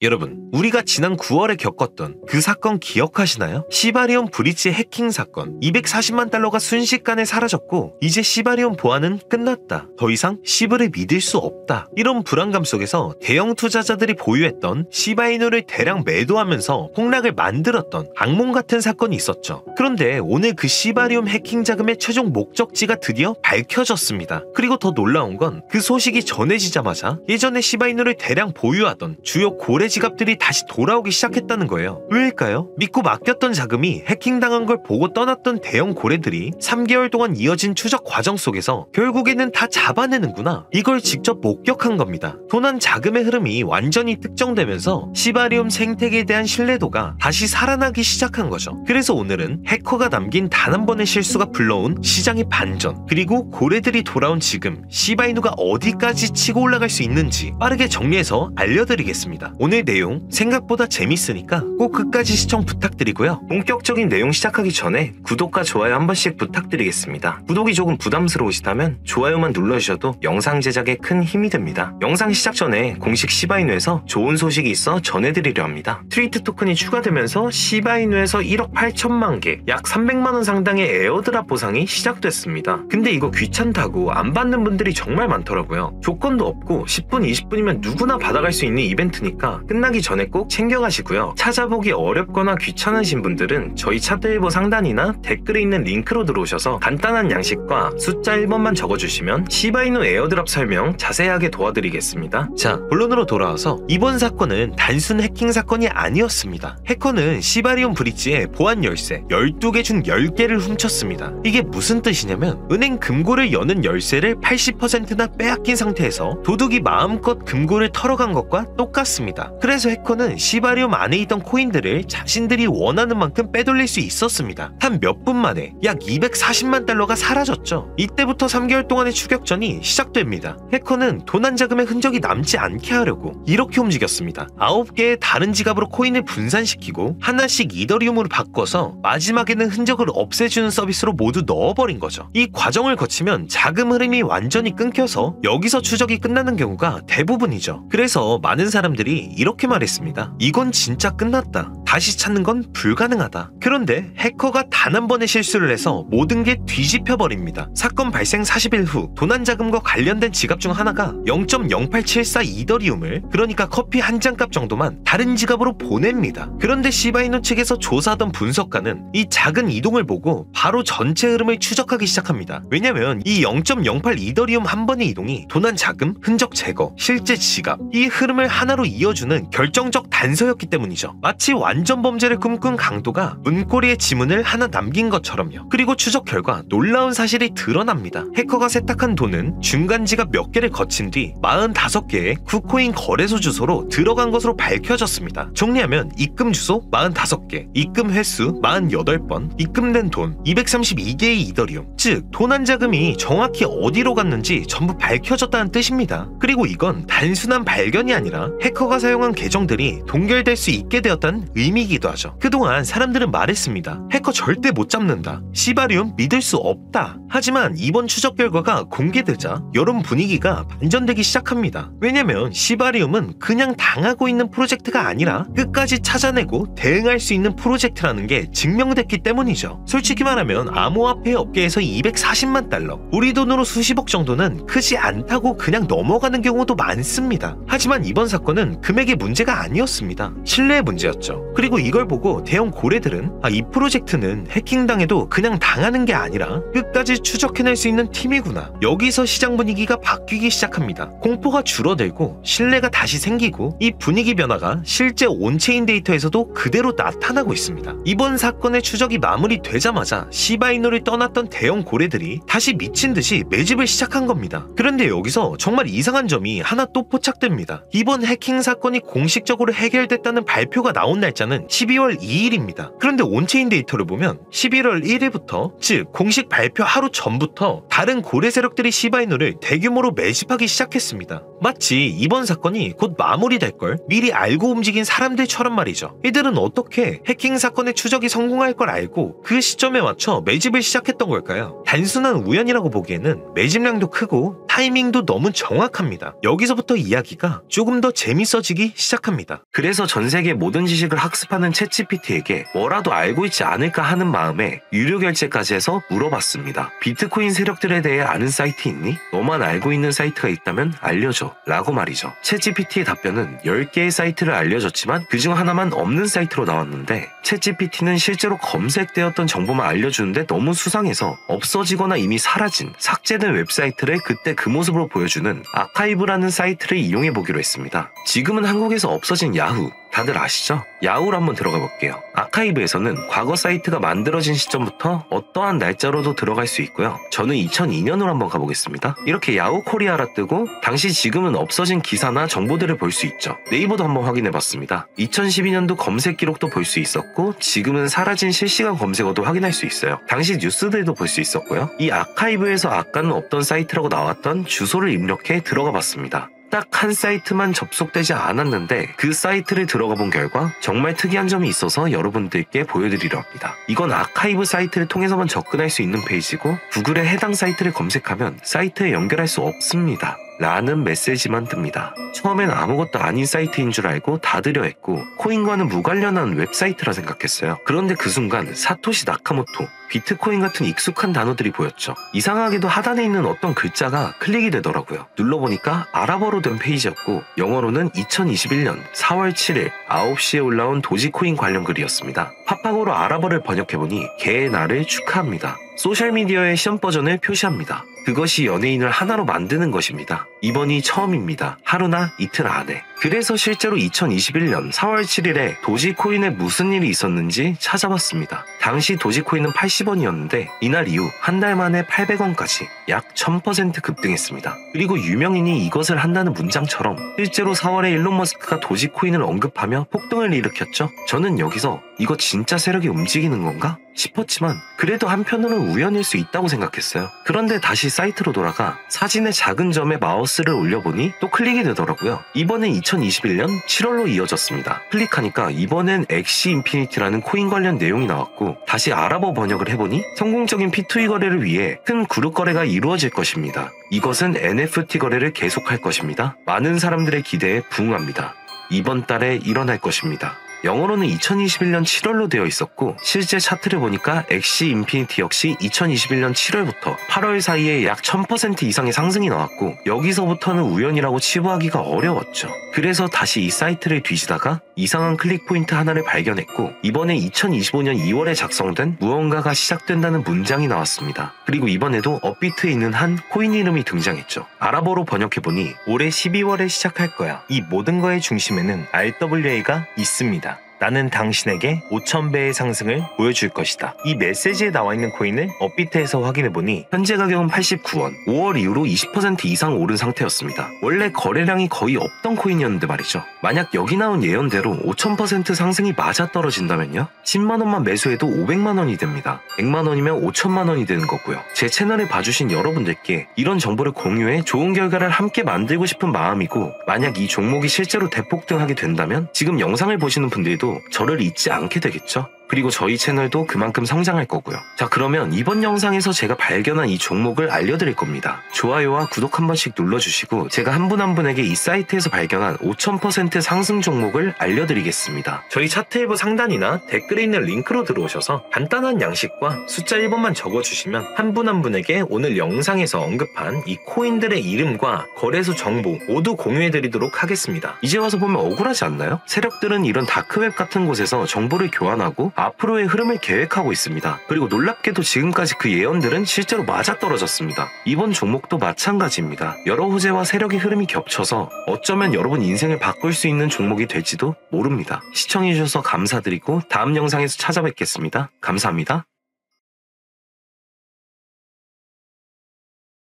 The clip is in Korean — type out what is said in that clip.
여러분, 우리가 지난 9월에 겪었던 그 사건 기억하시나요? 시바리온 브릿지 해킹 사건. 240만 달러가 순식간에 사라졌고 이제 시바리온 보안은 끝났다. 더 이상 시브를 믿을 수 없다. 이런 불안감 속에서 대형 투자자들이 보유했던 시바이누를 대량 매도하면서 폭락을 만들었던 악몽 같은 사건이 있었죠. 그런데 오늘 그 시바리온 해킹 자금의 최종 목적지가 드디어 밝혀졌습니다. 그리고 더 놀라운 건 그 소식이 전해지자마자 예전에 시바이누를 대량 보유하던 주요 고래 지갑들이 다시 돌아오기 시작했다는 거예요. 왜일까요? 믿고 맡겼던 자금이 해킹당한 걸 보고 떠났던 대형 고래들이 3개월 동안 이어진 추적 과정 속에서 결국에는 다 잡아내는구나. 이걸 직접 목격한 겁니다. 도난 자금의 흐름이 완전히 특정되면서 시바리움 생태계에 대한 신뢰도가 다시 살아나기 시작한 거죠. 그래서 오늘은 해커가 남긴 단 한 번의 실수가 불러온 시장의 반전, 그리고 고래들이 돌아온 지금 시바이누가 어디까지 치고 올라갈 수 있는지 빠르게 정리해서 알려드리겠습니다. 오늘 내용 생각보다 재밌으니까 꼭 끝까지 시청 부탁드리고요. 본격적인 내용 시작하기 전에 구독과 좋아요 한 번씩 부탁드리겠습니다. 구독이 조금 부담스러우시다면 좋아요만 눌러주셔도 영상 제작에 큰 힘이 됩니다. 영상 시작 전에 공식 시바이누에서 좋은 소식이 있어 전해드리려 합니다. 트위트 토큰이 추가되면서 시바이누에서 1억 8천만 개, 약 300만원 상당의 에어드랍 보상이 시작됐습니다. 근데 이거 귀찮다고 안 받는 분들이 정말 많더라고요. 조건도 없고 10분, 20분이면 누구나 받아갈 수 있는 이벤트니까 끝나기 전에 꼭 챙겨가시고요. 찾아보기 어렵거나 귀찮으신 분들은 저희 차트일보 상단이나 댓글에 있는 링크로 들어오셔서 간단한 양식과 숫자 1번만 적어주시면 시바이누 에어드랍 설명 자세하게 도와드리겠습니다. 자, 본론으로 돌아와서 이번 사건은 단순 해킹 사건이 아니었습니다. 해커는 시바리온 브릿지의 보안 열쇠 12개 중 10개를 훔쳤습니다. 이게 무슨 뜻이냐면 은행 금고를 여는 열쇠를 80%나 빼앗긴 상태에서 도둑이 마음껏 금고를 털어간 것과 똑같습니다. 그래서 해커는 시바리움 안에 있던 코인들을 자신들이 원하는 만큼 빼돌릴 수 있었습니다. 한 몇 분 만에 약 240만 달러가 사라졌죠. 이때부터 3개월 동안의 추격전이 시작됩니다. 해커는 도난 자금의 흔적이 남지 않게 하려고 이렇게 움직였습니다. 9개의 다른 지갑으로 코인을 분산시키고 하나씩 이더리움으로 바꿔서 마지막에는 흔적을 없애주는 서비스로 모두 넣어버린 거죠. 이 과정을 거치면 자금 흐름이 완전히 끊겨서 여기서 추적이 끝나는 경우가 대부분이죠. 그래서 많은 사람들이 이렇게 말했습니다. 이건 진짜 끝났다. 다시 찾는 건 불가능하다. 그런데 해커가 단 한 번의 실수를 해서 모든 게 뒤집혀 버립니다. 사건 발생 40일 후 도난 자금과 관련된 지갑 중 하나가 0.0874 이더리움을, 그러니까 커피 한 잔 값 정도만 다른 지갑으로 보냅니다. 그런데 시바이누 측에서 조사하던 분석가는 이 작은 이동을 보고 바로 전체 흐름을 추적하기 시작합니다. 왜냐면 이 0.08 이더리움 한 번의 이동이 도난 자금, 흔적 제거, 실제 지갑, 이 흐름을 하나로 이어주는 결정적 단서였기 때문이죠. 마치 완전 범죄를 꿈꾼 강도가 문고리에 지문을 하나 남긴 것처럼요. 그리고 추적 결과 놀라운 사실이 드러납니다. 해커가 세탁한 돈은 중간 지갑 몇 개를 거친 뒤 45개의 쿠코인 거래소 주소로 들어간 것으로 밝혀졌습니다. 정리하면 입금 주소 45개, 입금 횟수 48번, 입금된 돈 232개의 이더리움, 즉 도난 자금이 정확히 어디로 갔는지 전부 밝혀졌다는 뜻입니다. 그리고 이건 단순한 발견이 아니라 해커가 사용한 계정들이 동결될 수 있게 되었다는 의미이기도 하죠. 그동안 사람들은 말했습니다. 해커 절대 못 잡는다. 시바리움 믿을 수 없다. 하지만 이번 추적 결과가 공개되자 여론 분위기가 반전되기 시작합니다. 왜냐면 시바리움은 그냥 당하고 있는 프로젝트가 아니라 끝까지 찾아내고 대응할 수 있는 프로젝트라는 게 증명됐기 때문이죠. 솔직히 말하면 암호화폐 업계에서 240만 달러, 우리 돈으로 수십억 정도는 크지 않다고 그냥 넘어가는 경우도 많습니다. 하지만 이번 사건은 금액의 문제가 아니었습니다. 신뢰의 문제였죠. 그리고 이걸 보고 대형 고래들은 이 프로젝트는 해킹당해도 그냥 당하는 게 아니라 끝까지 추적해낼 수 있는 팀이구나. 여기서 시장 분위기가 바뀌기 시작합니다. 공포가 줄어들고 신뢰가 다시 생기고 이 분위기 변화가 실제 온체인 데이터에서도 그대로 나타나고 있습니다. 이번 사건의 추적이 마무리되자마자 시바이누를 떠났던 대형 고래들이 다시 미친 듯이 매집을 시작한 겁니다. 그런데 여기서 정말 이상한 점이 하나 또 포착됩니다. 이번 해킹 사건이 공식적으로 해결됐다는 발표가 나온 날짜는 12월 2일입니다. 그런데 온체인 데이터를 보면 11월 1일부터, 즉 공식 발표 하루 전부터 다른 고래 세력들이 시바이누를 대규모로 매집하기 시작했습니다. 마치 이번 사건이 곧 마무리될 걸 미리 알고 움직인 사람들처럼 말이죠. 이들은 어떻게 해킹 사건의 추적이 성공할 걸 알고 그 시점에 맞춰 매집을 시작했던 걸까요? 단순한 우연이라고 보기에는 매집량도 크고 타이밍도 너무 정확합니다. 여기서부터 이야기가 조금 더 재밌어지기 시작합니다. 그래서 전 세계 모든 지식을 학습하는 챗GPT에게 뭐라도 알고 있지 않을까 하는 마음에 유료 결제까지 해서 물어봤습니다. 비트코인 세력들에 대해 아는 사이트 있니? 너만 알고 있는 사이트가 있다면 알려줘 라고 말이죠. 챗GPT의 답변은 10개의 사이트를 알려줬지만 그중 하나만 없는 사이트로 나왔는데 챗GPT는 실제로 검색되었던 정보만 알려주는데 너무 수상해서 없어지거나 이미 사라진 삭제된 웹사이트를 그때 그 모습으로 보여주는 아카이브라는 사이트를 이용해 보기로 했습니다. 지금은 한국에서 없어진 야후 다들 아시죠? 야후로 한번 들어가 볼게요. 아카이브에서는 과거 사이트가 만들어진 시점부터 어떠한 날짜로도 들어갈 수 있고요. 저는 2002년으로 한번 가보겠습니다. 이렇게 야후 코리아라 뜨고 당시 지금은 없어진 기사나 정보들을 볼 수 있죠. 네이버도 한번 확인해 봤습니다. 2012년도 검색 기록도 볼 수 있었고 지금은 사라진 실시간 검색어도 확인할 수 있어요. 당시 뉴스들도 볼 수 있었고요. 이 아카이브에서 아까는 없던 사이트라고 나왔던 주소를 입력해 들어가 봤습니다. 딱 한 사이트만 접속되지 않았는데 그 사이트를 들어가 본 결과 정말 특이한 점이 있어서 여러분들께 보여드리려 합니다. 이건 아카이브 사이트를 통해서만 접근할 수 있는 페이지고 구글에 해당 사이트를 검색하면 사이트에 연결할 수 없습니다. 라는 메시지만 뜹니다. 처음엔 아무것도 아닌 사이트인 줄 알고 닫으려 했고 코인과는 무관련한 웹사이트라 생각했어요. 그런데 그 순간 사토시 나카모토, 비트코인 같은 익숙한 단어들이 보였죠. 이상하게도 하단에 있는 어떤 글자가 클릭이 되더라고요. 눌러보니까 아랍어로 된 페이지였고 영어로는 2021년 4월 7일 9시에 올라온 도지코인 관련 글이었습니다. 팝하고로 아랍어를 번역해보니 개의 날을 축하합니다. 소셜미디어의 시험 버전을 표시합니다. 그것이 연예인을 하나로 만드는 것입니다. 이번이 처음입니다. 하루나 이틀 안에. 그래서 실제로 2021년 4월 7일에 도지코인에 무슨 일이 있었는지 찾아봤습니다. 당시 도지코인은 80원이었는데 이날 이후 한 달 만에 800원까지 약 1000% 급등했습니다. 그리고 유명인이 이것을 한다는 문장처럼 실제로 4월에 일론 머스크가 도지코인을 언급하며 폭등을 일으켰죠. 저는 여기서 이거 진짜 세력이 움직이는 건가? 싶었지만 그래도 한편으로는 우연일 수 있다고 생각했어요. 그런데 다시 사이트로 돌아가 사진의 작은 점에 마우스를 올려보니 또 클릭이 되더라고요. 이번엔 2021년 7월로 이어졌습니다. 클릭하니까 이번엔 엑시 인피니티라는 코인 관련 내용이 나왔고 다시 아랍어 번역을 해보니 성공적인 P2E 거래를 위해 큰 그룹 거래가 이루어질 것입니다. 이것은 NFT 거래를 계속할 것입니다. 많은 사람들의 기대에 부응합니다. 이번 달에 일어날 것입니다. 영어로는 2021년 7월로 되어 있었고 실제 차트를 보니까 엑시 인피니티 역시 2021년 7월부터 8월 사이에 약 1000% 이상의 상승이 나왔고 여기서부터는 우연이라고 치부하기가 어려웠죠. 그래서 다시 이 사이트를 뒤지다가 이상한 클릭 포인트 하나를 발견했고 이번에 2025년 2월에 작성된 무언가가 시작된다는 문장이 나왔습니다. 그리고 이번에도 업비트에 있는 한 코인 이름이 등장했죠. 아랍어로 번역해보니 올해 12월에 시작할 거야. 이 모든 거의 중심에는 RWA가 있습니다. 나는 당신에게 5000배의 상승을 보여줄 것이다. 이 메시지에 나와 있는 코인을 업비트에서 확인해보니 현재 가격은 89원, 5월 이후로 20% 이상 오른 상태였습니다. 원래 거래량이 거의 없던 코인이었는데 말이죠. 만약 여기 나온 예언대로 5000% 상승이 맞아떨어진다면요? 10만원만 매수해도 500만원이 됩니다. 100만원이면 5천만원이 되는 거고요. 제 채널을 봐주신 여러분들께 이런 정보를 공유해 좋은 결과를 함께 만들고 싶은 마음이고 만약 이 종목이 실제로 대폭등하게 된다면 지금 영상을 보시는 분들도 저를 잊지 않게 되겠죠? 그리고 저희 채널도 그만큼 성장할 거고요. 자, 그러면 이번 영상에서 제가 발견한 이 종목을 알려드릴 겁니다. 좋아요와 구독 한 번씩 눌러주시고 제가 한 분 한 분에게 이 사이트에서 발견한 5000% 상승 종목을 알려드리겠습니다. 저희 차트 일부 상단이나 댓글에 있는 링크로 들어오셔서 간단한 양식과 숫자 1번만 적어주시면 한 분 한 분에게 오늘 영상에서 언급한 이 코인들의 이름과 거래소 정보 모두 공유해드리도록 하겠습니다. 이제 와서 보면 억울하지 않나요? 세력들은 이런 다크웹 같은 곳에서 정보를 교환하고 앞으로의 흐름을 계획하고 있습니다. 그리고 놀랍게도 지금까지 그 예언들은 실제로 맞아떨어졌습니다. 이번 종목도 마찬가지입니다. 여러 호재와 세력의 흐름이 겹쳐서 어쩌면 여러분 인생을 바꿀 수 있는 종목이 될지도 모릅니다. 시청해주셔서 감사드리고 다음 영상에서 찾아뵙겠습니다. 감사합니다.